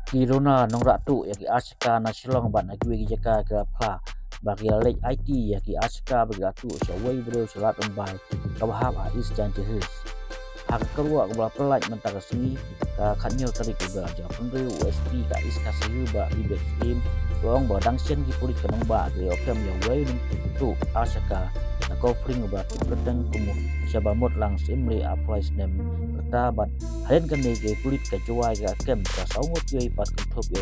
Kiruna nong ratu ya ki aska na shilong ban na ki jaka kra pla bagi lek IT ya ki aska bagi ratu so wei bro salat umbai ka bahab is jan jehus hak kerua ka pelaj mentaka sini ka khanyo tarik uga ja pendri USP ka iska siu ba di bekim rong ba dangsian ki pulit kanong ba ge okem ya wei nung tu aska na ko pring ba keteng kumu syabamot lang simri applies nem ketabat halen kan ne ge pulit ka juai ga kem ka saungot yoi pas kentup yo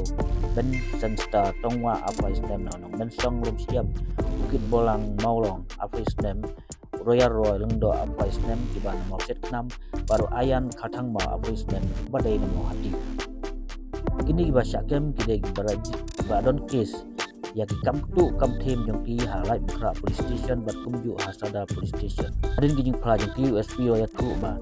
ben sensta tongwa applies nem na nong ben song lum siap bukit bolang maulong applies nem Royal Roy lengdo applies nem kiban mau set 6 baru ayan khatang ma applies nem badai nemo hati kini ba syakem kide baraji ba don case ya ki kam tu kam thêm jong ki halai bukra police station bat kumju hasada police station adin ki jing pla jong ki USP ya tu ba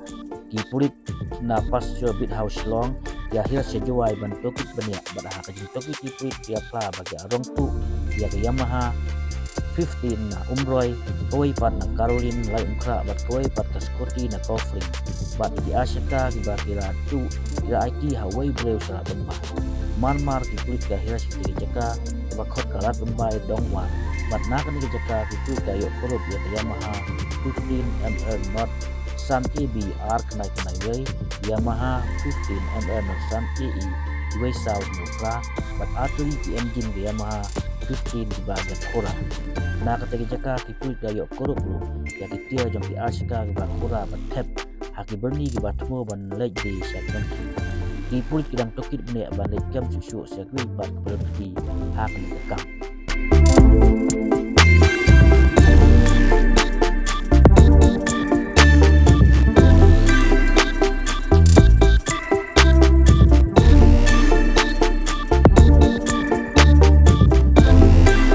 ki pulit na pas jo bit house long ya hir se juai ban tokit bania bada ha ka jing tokit ki pulit ya pla bagi arong tu ya ke Yamaha 15 na umroy koi pat na Caroline lai umkra bat koi pat ka Scotty na Kofling bat di Asyaka ki bakira tu ira IT Hawaii breu sara bemba Manmar ki pulit ka hira sikti jaka bakot kalat bembai dongwa bat na kan ki jaka ki tu kayo korup ya ke Yamaha 15 MR not Sun EB R kenai wei Yamaha 15 MR not Sun EE wei south mukra bat aturi ki engine ke Yamaha 15 di bagian kurang na katagi jaka ki pulit kayo korup lu ya ki tio jong ki Asyaka ki bakura bat tep haki berni ki batmo ban lej di syakam ki pulit kidang tokit bene ban lej kem susu syakwi bat berhenti hak ni kekang